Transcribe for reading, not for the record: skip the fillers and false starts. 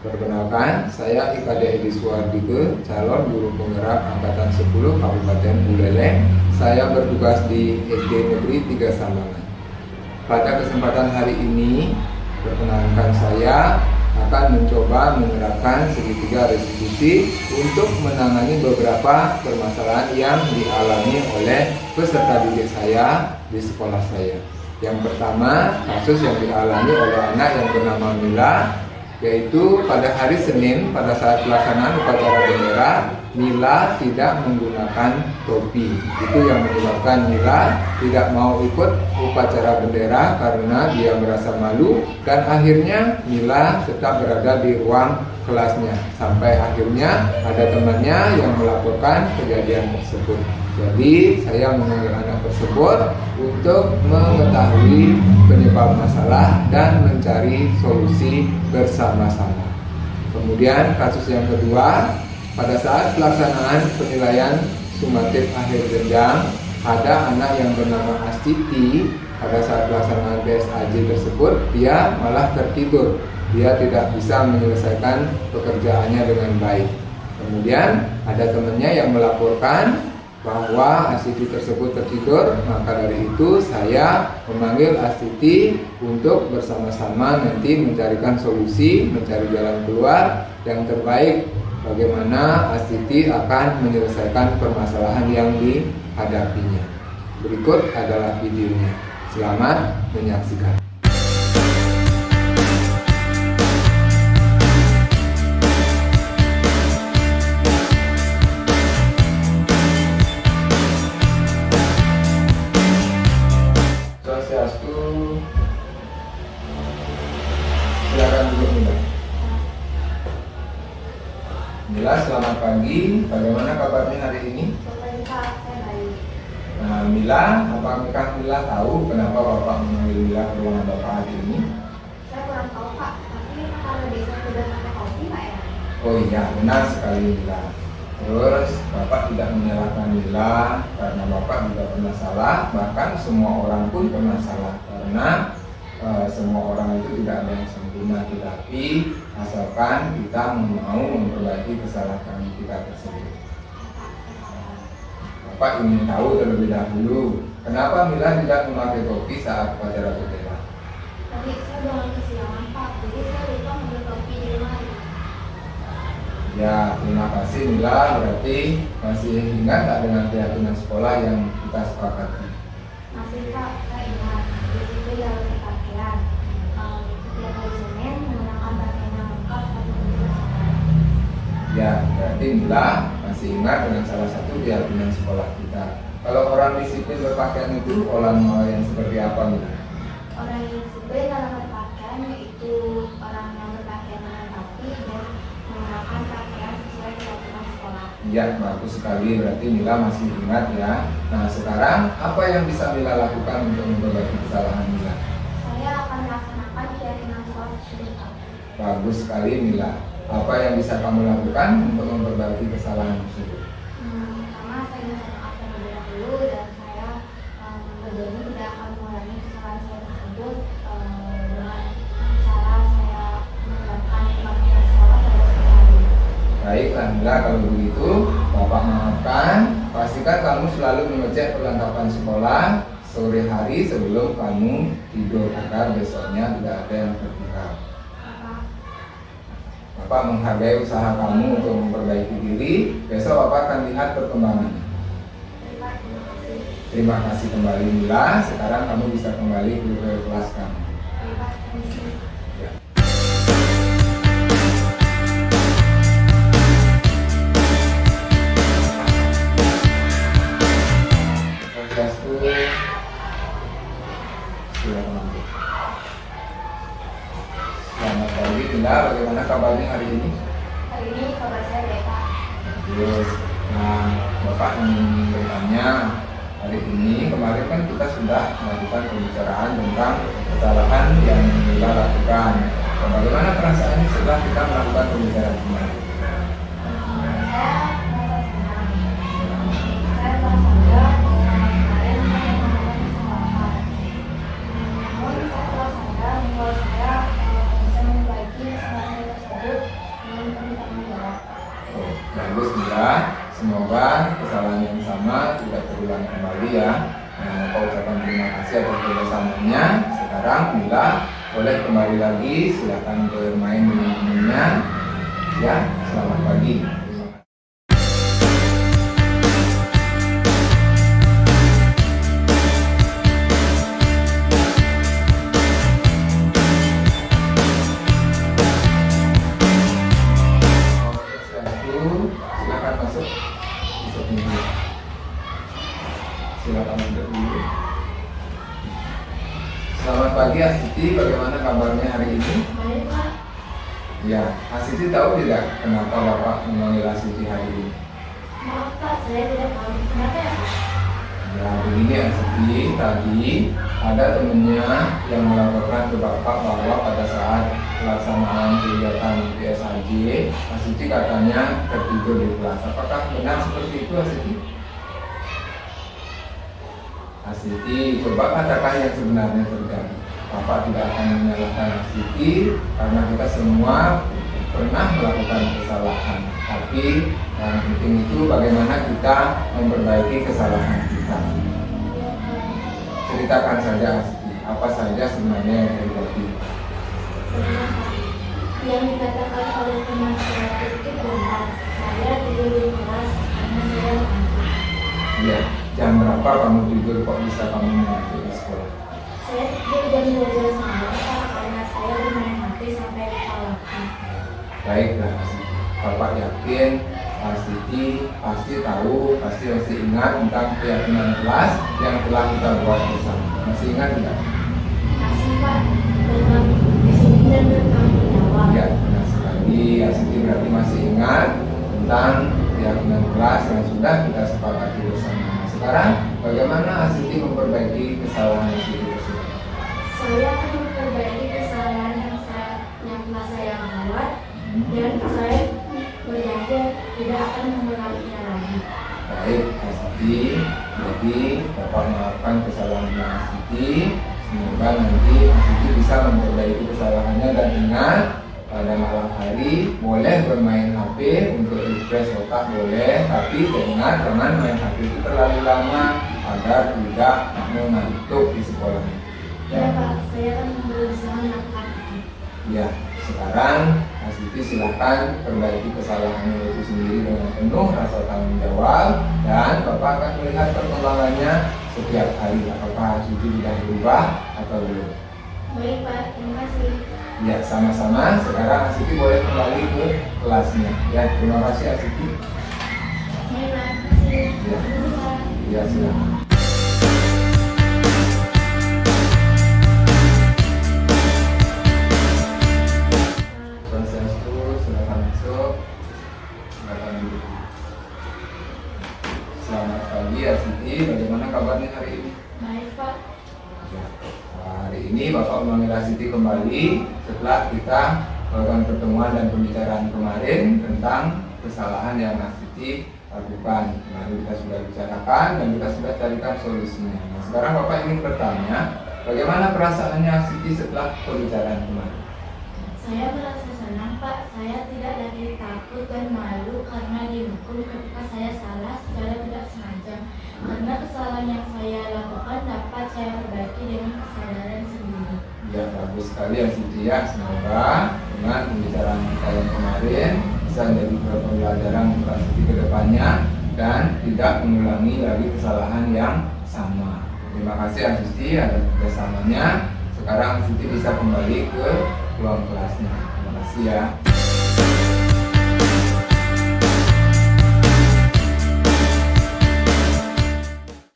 Perkenalkan, saya IKD Edi Suwardike, calon guru penggerak Angkatan 10 Kabupaten Buleleng. Saya bertugas di SD Negeri 3 Sambangan. Pada kesempatan hari ini, perkenalkan saya akan mencoba menerapkan segitiga restitusi untuk menangani beberapa permasalahan yang dialami oleh peserta didik saya di sekolah saya. Yang pertama, kasus yang dialami oleh anak yang bernama Mila, yaitu pada hari Senin pada saat pelaksanaan upacara bendera, Mila tidak menggunakan topi. Itu yang menyebabkan Mila tidak mau ikut upacara bendera karena dia merasa malu, dan akhirnya Mila tetap berada di ruang kelasnya sampai akhirnya ada temannya yang melaporkan kejadian tersebut. Jadi saya memanggil anak tersebut untuk mengetahui penyebab masalah dan mencari solusi bersama-sama. Kemudian kasus yang kedua, pada saat pelaksanaan penilaian sumatif akhir jenjang, ada anak yang bernama Astiti. Pada saat pelaksanaan PSAJ tersebut, dia malah tertidur. Dia tidak bisa menyelesaikan pekerjaannya dengan baik. Kemudian ada temannya yang melaporkan bahwa Astiti tersebut tertidur. Maka dari itu saya memanggil Astiti untuk bersama-sama nanti mencarikan solusi, mencari jalan keluar yang terbaik bagaimana Astiti akan menyelesaikan permasalahan yang dihadapinya. Berikut adalah videonya. Selamat menyaksikan. Silakan duduk Mila. Mila, selamat pagi. Bagaimana kabarnya hari ini? Baik Pak, saya baik. Nah, Mila, apakah Mila tahu kenapa Bapak memanggil Mila ke ruangan Bapak hari ini? Saya kurang tahu Pak, tapi kalau desa sudah pakai kopi Pak ya? Oh iya, benar sekali Mila. Terus Bapak tidak menyalahkan Mila karena Bapak juga pernah salah. Bahkan semua orang pun pernah salah karena semua orang itu tidak ada yang sempurna, tetapi asalkan kita mau memperbaiki kesalahan kita tersebut. Bapak ingin tahu terlebih dahulu, kenapa Mila tidak memakai topi saat upacara bendera? Tadi saya bangun kesiangan Pak, jadi saya lupa ambil topi di rumah. Ya, terima kasih Mila, berarti masih ingat tak dengan keyakinan sekolah yang kita sepakati? Masih Pak, saya ingat. Di situ ya pakaian. Setiap hari Senin menggunakan pakaian yang lengkap satu minggu. Ya, berarti Mila masih ingat dengan salah satu keyakinan sekolah kita. Kalau orang disiplin berpakaian itu orang yang seperti apa Mila? Orang yang disiplin dalam berpakaian yaitu orang yang berpakaian dengan rapi dan menggunakan pakaian sesuai peraturan sekolah. Ya, bagus sekali, berarti Mila masih ingat ya. Nah, sekarang apa yang bisa Mila lakukan untuk memperbaiki kesalahan Mila? Saya akan melaksanakan keyakinan sekolah tersebut Pak. Bagus sekali Mila. Apa yang bisa kamu lakukan untuk memperbaiki kesalahan tersebut? Pertama saya minta maaf terlebih dahulu dan saya berjanji tidak akan mengulangi kesalahan saya tersebut dengan cara saya menerapkan kebaktian sekolah pada setiap hari. Baiklah Mila, kalau begitu Bapak maafkan. Pastikan kamu selalu mengecek perlengkapan sekolah sore hari sebelum kamu tidur agar besoknya tidak ada yang tertinggal. Bapak menghargai usaha kamu untuk memperbaiki diri. Besok Bapak akan lihat perkembangannya. Terima kasih kembali Mila. Sekarang kamu bisa kembali ke kelas kamu. Ya. Selamat pagi Mila, bagaimana kabarnya hari ini? Hari ini kabar saya baik Pak. Yes. Nah, Bapak ingin bertanya, hari ini kemarin kan kita sudah melakukan pembicaraan tentang kesalahan yang Mila lakukan. Nah, bagaimana perasaannya setelah kita melakukan pembicaraan kemarin? Saya merasa senang. Saya merasa lega bahwa kemarin saya melakukan kesalahan. Namun saya telah sadar bahwa saya bisa memperbaiki kesalahan tersebut ulang kembali ya. Nah, Bapak ucapkan terima kasih atas kerjasamanya. Sekarang Mila boleh kembali lagi, silakan bermain dengan temannya. Ya, selamat pagi. Silakan masuk. Silakan duduk dulu. Selamat pagi Asiti, bagaimana kabarnya hari ini? Baik Pak. Ya, Asiti tahu tidak kenapa Bapak memanggil Asiti hari ini? Maaf Pak, saya tidak tahu kenapa ya Pak. Ya, begini Asiti, tadi ada temennya yang melaporkan ke Bapak bahwa pada saat pelaksanaan kegiatan PSAJ, Asiti katanya tertidur di kelas. Apakah benar seperti itu Asiti? Asiti, coba katakan yang sebenarnya terjadi. Bapak tidak akan menyalahkan Asiti karena kita semua pernah melakukan kesalahan. Tapi yang penting itu bagaimana kita memperbaiki kesalahan kita. Ceritakan saja Asiti, apa saja sebenarnya yang terjadi. Benar Pak. Yang dikatakan oleh teman saya itu benar. Saya tidur di kelas karena saya ngantuk. Ya, jam berapa kamu tidur kok bisa kamu mengantuk di sekolah? Saya tidur jam 12 malam Pak karena saya bermain HP sampai kepalakan. Baiklah Asiti, Bapak yakin Asiti pasti tahu, pasti masih ingat tentang keyakinan kelas yang telah kita buat bersama. Masih ingat tidak? Masih Pak, dengan disiplin dan bertanggung jawab. Ya, benar sekali. Asiti berarti masih ingat tentang keyakinan kelas yang sudah kita sepakati bersama. Sekarang, bagaimana Asiti memperbaiki kesalahan Asiti tersebut? Saya akan memperbaiki kesalahan yang telah saya buat dan saya berjanji tidak akan mengulanginya lagi. Baik, Asiti. Jadi, Bapak maafkan kesalahannya Asiti. Semoga nanti Asiti bisa memperbaiki kesalahannya dan ingat pada malam hari boleh bermain HP untuk refresh otak boleh, tapi ingat jangan main HP itu terlalu lama agar tidak mengantuk di sekolah. Ya Pak, saya akan berusaha melakukan itu. Ya, sekarang Asiti silakan perbaiki kesalahannya itu sendiri dengan penuh rasa tanggung jawab dan Bapak akan melihat perkembangannya setiap hari apakah Asiti sudah berubah atau belum. Baik Pak, terima kasih. Ya, sama-sama. Sekarang Asiti boleh kembali ke kelasnya. Ya, terima kasih Asiti. Terima kasih. Ya. Terima kasih Pak. Ya, silakan. Konsensus, silakan masuk. Silakan duduk. Selamat pagi Asiti, bagaimana kabarnya hari ini? Baik Pak. Ya, hari ini Bapak memanggil Asiti kembali setelah kita melakukan pertemuan dan pembicaraan kemarin tentang kesalahan yang Asiti lakukan. Kemarin kita sudah bicarakan dan kita sudah carikan solusinya. Nah, sekarang Bapak ingin bertanya, bagaimana perasaannya Asiti setelah pembicaraan kemarin? Saya merasa senang Pak. Saya tidak lagi takut dan malu karena dihukum ketika saya salah secara tidak sengaja. Karena kesalahan yang saya lakukan dapat saya perbaiki dengan kesadaran sendiri. Ya, bagus sekali Asiti ya. Semoga dengan pembicaraan kita yang kemarin bisa menjadi pembelajaran untuk Asiti ke depannya dan tidak mengulangi lagi kesalahan yang sama. Terima kasih Asiti atas kerjasamanya. Sekarang Asiti bisa kembali ke ruang kelasnya. Terima kasih ya.